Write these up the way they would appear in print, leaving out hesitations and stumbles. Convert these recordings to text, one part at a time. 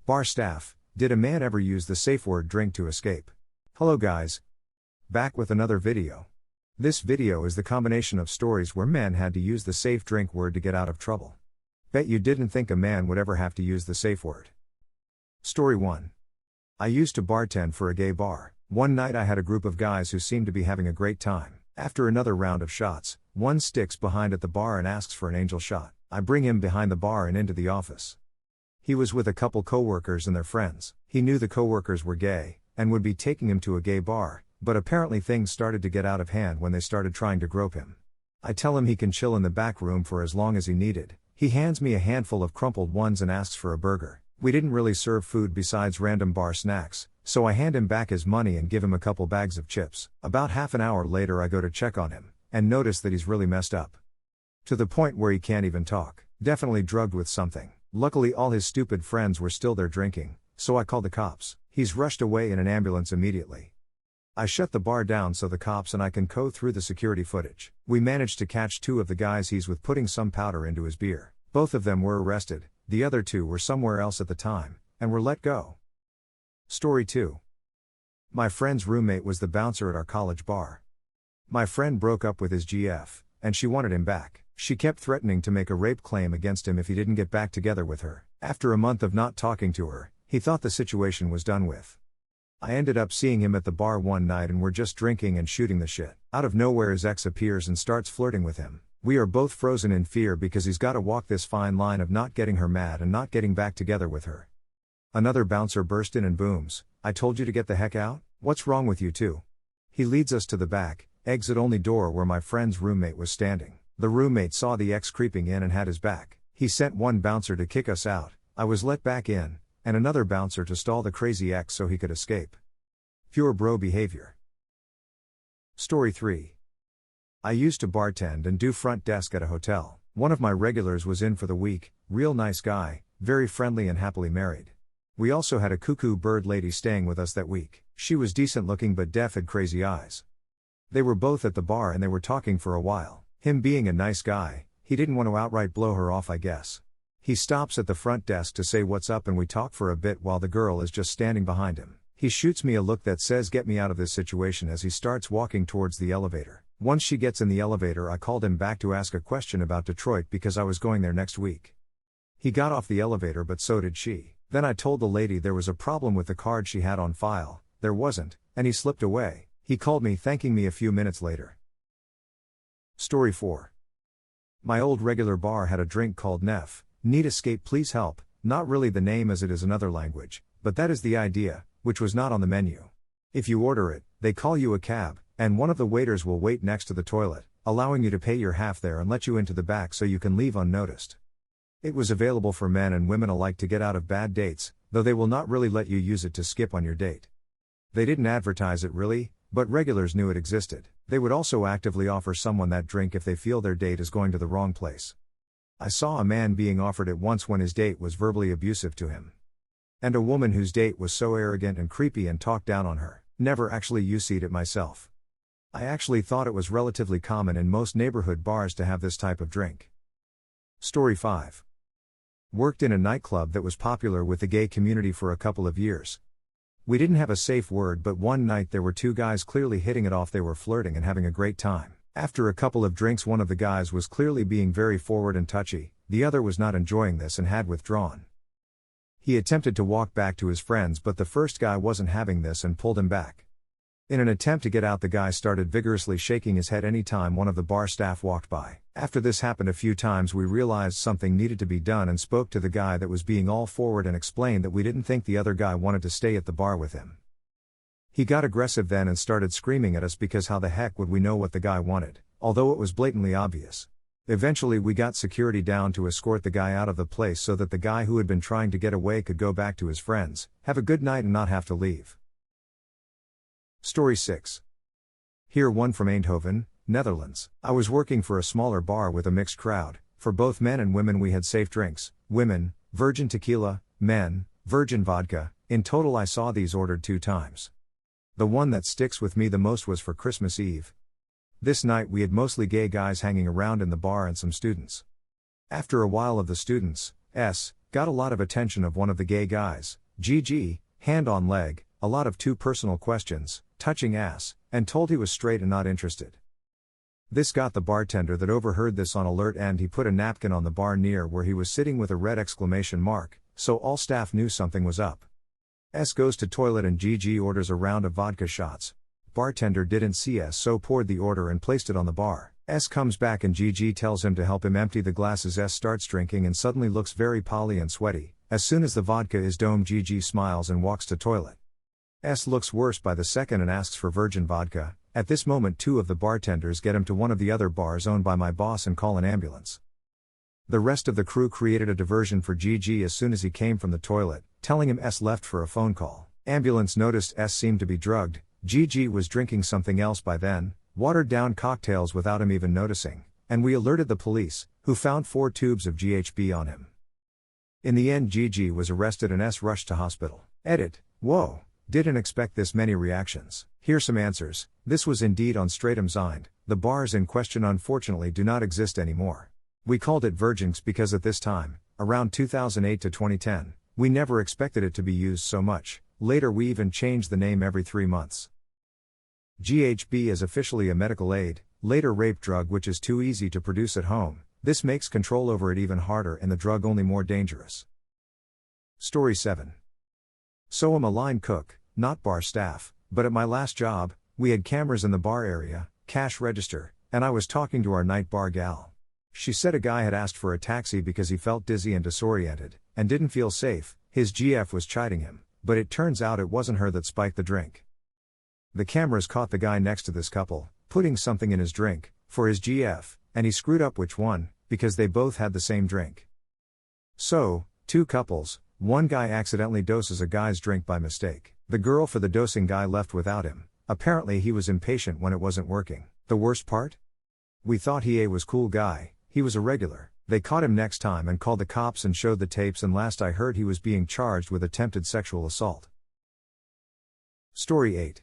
Bar staff, did a man ever use the SAFEWORD drink to escape? Hello guys. Back with another video. This video is the combination of stories where men had to use the safe drink word to get out of trouble. Bet you didn't think a man would ever have to use the safe word. Story 1. I used to bartend for a gay bar. One night I had a group of guys who seemed to be having a great time. After another round of shots, one sticks behind at the bar and asks for an angel shot. I bring him behind the bar and into the office. He was with a couple coworkers and their friends. He knew the coworkers were gay, and would be taking him to a gay bar, but apparently things started to get out of hand when they started trying to grope him. I tell him he can chill in the back room for as long as he needed. He hands me a handful of crumpled ones and asks for a burger. We didn't really serve food besides random bar snacks, so I hand him back his money and give him a couple bags of chips. About half an hour later I go to check on him, and notice that he's really messed up. To the point where he can't even talk. Definitely drugged with something. Luckily all his stupid friends were still there drinking, so I called the cops. He's rushed away in an ambulance immediately. I shut the bar down so the cops and I can go through the security footage. We managed to catch two of the guys he's with putting some powder into his beer. Both of them were arrested, the other two were somewhere else at the time, and were let go. Story 2. My friend's roommate was the bouncer at our college bar. My friend broke up with his GF, and she wanted him back. She kept threatening to make a rape claim against him if he didn't get back together with her. After a month of not talking to her, he thought the situation was done with. I ended up seeing him at the bar one night and we're just drinking and shooting the shit. Out of nowhere his ex appears and starts flirting with him. We are both frozen in fear because he's got to walk this fine line of not getting her mad and not getting back together with her. Another bouncer burst in and booms, "I told you to get the heck out? What's wrong with you two?" He leads us to the back, exit only door where my friend's roommate was standing. The roommate saw the ex creeping in and had his back. He sent one bouncer to kick us out. I was let back in, and another bouncer to stall the crazy ex so he could escape. Pure bro behavior. Story 3. I used to bartend and do front desk at a hotel. One of my regulars was in for the week, real nice guy, very friendly and happily married. We also had a cuckoo bird lady staying with us that week. She was decent looking but deaf, had crazy eyes. They were both at the bar and they were talking for a while. Him being a nice guy, he didn't want to outright blow her off, I guess. He stops at the front desk to say what's up and we talk for a bit while the girl is just standing behind him. He shoots me a look that says get me out of this situation as he starts walking towards the elevator. Once she gets in the elevator I called him back to ask a question about Detroit because I was going there next week. He got off the elevator but so did she. Then I told the lady there was a problem with the card she had on file. There wasn't, and he slipped away. He called me thanking me a few minutes later. Story 4. My old regular bar had a drink called Neff, Need Escape Please Help, not really the name as it is another language, but that is the idea, which was not on the menu. If you order it, they call you a cab, and one of the waiters will wait next to the toilet, allowing you to pay your half there and let you into the back so you can leave unnoticed. It was available for men and women alike to get out of bad dates, though they will not really let you use it to skip on your date. They didn't advertise it really, but regulars knew it existed. They would also actively offer someone that drink if they feel their date is going to the wrong place. I saw a man being offered it once when his date was verbally abusive to him. And a woman whose date was so arrogant and creepy and talked down on her. Never actually used it myself. I actually thought it was relatively common in most neighborhood bars to have this type of drink. Story 5. Worked in a nightclub that was popular with the gay community for a couple of years. We didn't have a safe word but one night there were two guys clearly hitting it off. They were flirting and having a great time. After a couple of drinks one of the guys was clearly being very forward and touchy, the other was not enjoying this and had withdrawn. He attempted to walk back to his friends but the first guy wasn't having this and pulled him back. In an attempt to get out the guy started vigorously shaking his head anytime one of the bar staff walked by. After this happened a few times we realized something needed to be done and spoke to the guy that was being all forward and explained that we didn't think the other guy wanted to stay at the bar with him. He got aggressive then and started screaming at us because how the heck would we know what the guy wanted, although it was blatantly obvious. Eventually we got security down to escort the guy out of the place so that the guy who had been trying to get away could go back to his friends, have a good night and not have to leave. Story 6. Here one from Eindhoven, Netherlands. I was working for a smaller bar with a mixed crowd. For both men and women we had safe drinks. Women, virgin tequila, men, virgin vodka. In total I saw these ordered 2 times. The one that sticks with me the most was for Christmas Eve. This night we had mostly gay guys hanging around in the bar and some students. After a while of the students, Got a lot of attention of one of the gay guys, GG, hand on leg, a lot of too personal questions, touching ass, and told he was straight and not interested. This got the bartender that overheard this on alert, and he put a napkin on the bar near where he was sitting with a red exclamation mark, so all staff knew something was up. S goes to toilet and GG orders a round of vodka shots. Bartender didn't see S, so poured the order and placed it on the bar. S comes back and GG tells him to help him empty the glasses. S starts drinking and suddenly looks very poly and sweaty. As soon as the vodka is domed, GG smiles and walks to toilet. S looks worse by the second and asks for virgin vodka. At this moment, two of the bartenders get him to one of the other bars owned by my boss and call an ambulance. The rest of the crew created a diversion for GG as soon as he came from the toilet, telling him S left for a phone call. Ambulance noticed S seemed to be drugged. GG was drinking something else by then, watered down cocktails without him even noticing, and we alerted the police, who found 4 tubes of GHB on him. In the end, GG was arrested and S rushed to hospital. Edit. Whoa. Didn't expect this many reactions. Here's some answers. This was indeed on Stratum Zind. The bars in question unfortunately do not exist anymore. We called it Virgins because at this time, around 2008 to 2010, we never expected it to be used so much. Later we even changed the name every 3 months. GHB is officially a medical aid, later rape drug, which is too easy to produce at home. This makes control over it even harder and the drug only more dangerous. Story 7. So I'm a line cook, not bar staff, but at my last job, we had cameras in the bar area, cash register, and I was talking to our night bar gal. She said a guy had asked for a taxi because he felt dizzy and disoriented, and didn't feel safe. His GF was chiding him, but it turns out it wasn't her that spiked the drink. The cameras caught the guy next to this couple, putting something in his drink, for his GF, and he screwed up which one, because they both had the same drink. So, 2 couples, one guy accidentally doses a guy's drink by mistake. The girl for the dosing guy left without him. Apparently he was impatient when it wasn't working. The worst part? We thought he was cool guy, he was a regular. They caught him next time and called the cops and showed the tapes, and last I heard he was being charged with attempted sexual assault. Story 8.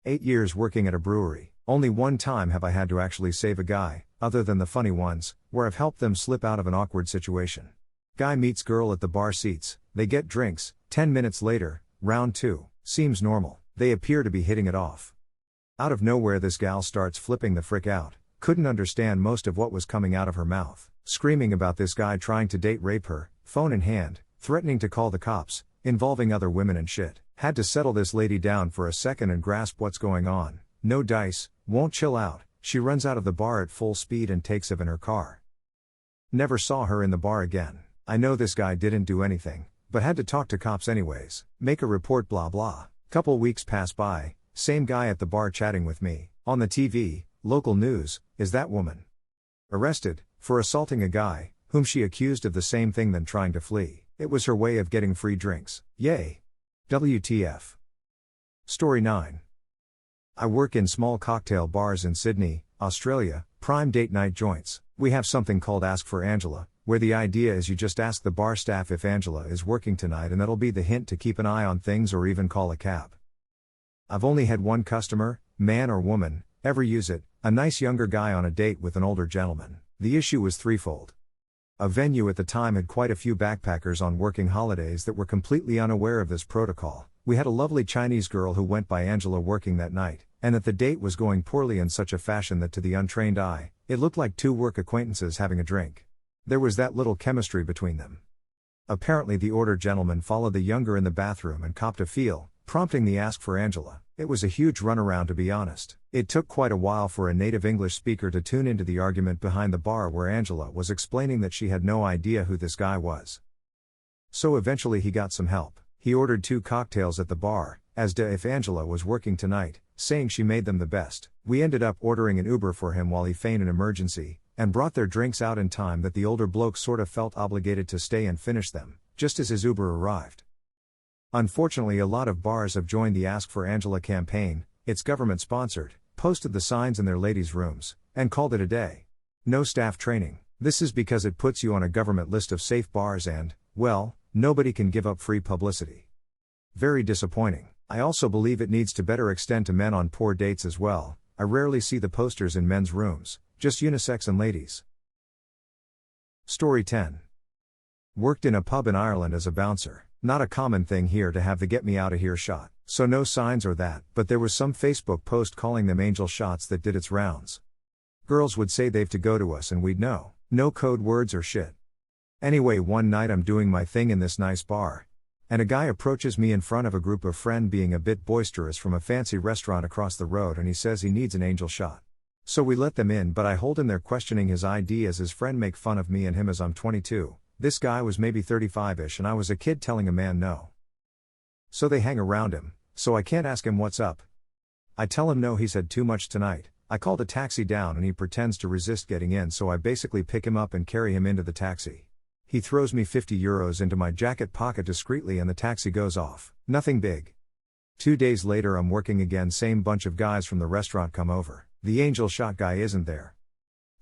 8 years working at a brewery. Only one time have I had to actually save a guy, other than the funny ones, where I've helped them slip out of an awkward situation. Guy meets girl at the bar seats, they get drinks, 10 minutes later, round 2, seems normal, they appear to be hitting it off. Out of nowhere this gal starts flipping the frick out, couldn't understand most of what was coming out of her mouth, screaming about this guy trying to date rape her, phone in hand, threatening to call the cops, involving other women and shit. Had to settle this lady down for a second and grasp what's going on. No dice, won't chill out. She runs out of the bar at full speed and takes him in her car. Never saw her in the bar again. I know this guy didn't do anything, but had to talk to cops anyways. Make a report blah blah. Couple weeks pass by, same guy at the bar chatting with me. On the TV, local news, is that woman arrested for assaulting a guy, whom she accused of the same thing then trying to flee. It was her way of getting free drinks. Yay. WTF. Story 9. I work in small cocktail bars in Sydney, Australia, prime date night joints. We have something called Ask for Angela, where the idea is you just ask the bar staff if Angela is working tonight, and that'll be the hint to keep an eye on things or even call a cab. I've only had one customer, man or woman, ever use it, a nice younger guy on a date with an older gentleman. The issue was threefold. A venue at the time had quite a few backpackers on working holidays that were completely unaware of this protocol. We had a lovely Chinese girl who went by Angela working that night, and that the date was going poorly in such a fashion that to the untrained eye, it looked like 2 work acquaintances having a drink. There was that little chemistry between them. Apparently the older gentleman followed the younger in the bathroom and copped a feel, prompting the ask for Angela. It was a huge runaround, to be honest. It took quite a while for a native English speaker to tune into the argument behind the bar where Angela was explaining that she had no idea who this guy was. So eventually he got some help. He ordered 2 cocktails at the bar, as if Angela was working tonight, saying she made them the best. We ended up ordering an Uber for him while he feigned an emergency, and brought their drinks out in time that the older bloke sort of felt obligated to stay and finish them, just as his Uber arrived. Unfortunately, a lot of bars have joined the Ask for Angela campaign. It's government sponsored, posted the signs in their ladies' rooms, and called it a day. No staff training. This is because it puts you on a government list of safe bars and, well, nobody can give up free publicity. Very disappointing. I also believe it needs to better extend to men on poor dates as well. I rarely see the posters in men's rooms, just unisex and ladies. Story 10. Worked in a pub in Ireland as a bouncer. Not a common thing here to have the get me out of here shot, so no signs or that, but there was some Facebook post calling them angel shots that did its rounds. Girls would say they've to go to us and we'd know. No code words or shit. Anyway, one night I'm doing my thing in this nice bar. And a guy approaches me in front of a group of friends being a bit boisterous from a fancy restaurant across the road, and he says he needs an angel shot. So we let them in, but I hold him there questioning his ID as his friend make fun of me and him as I'm 22. This guy was maybe 35-ish and I was a kid telling a man no. So they hang around him, so I can't ask him what's up. I tell him no, he said too much tonight. I called a taxi down and he pretends to resist getting in, so I basically pick him up and carry him into the taxi. He throws me 50 euros into my jacket pocket discreetly and the taxi goes off. Nothing big. 2 days later I'm working again, same bunch of guys from the restaurant come over. The angel shot guy isn't there.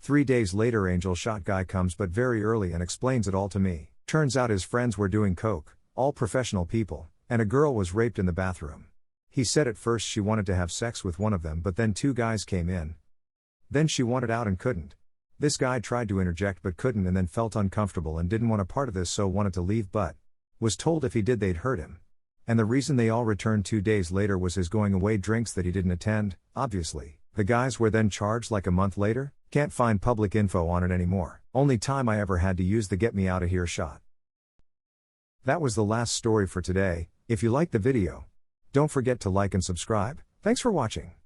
3 days later angel shot guy comes but very early and explains it all to me. Turns out his friends were doing coke, all professional people, and a girl was raped in the bathroom. He said at first she wanted to have sex with one of them, but then 2 guys came in. Then she wanted out and couldn't. This guy tried to interject but couldn't, and then felt uncomfortable and didn't want a part of this, so wanted to leave but was told if he did they'd hurt him. And the reason they all returned 2 days later was his going away drinks that he didn't attend, obviously. The guys were then charged like a month later. Can't find public info on it anymore. Only time I ever had to use the get me out of here shot. That was the last story for today. If you liked the video, don't forget to like and subscribe. Thanks for watching.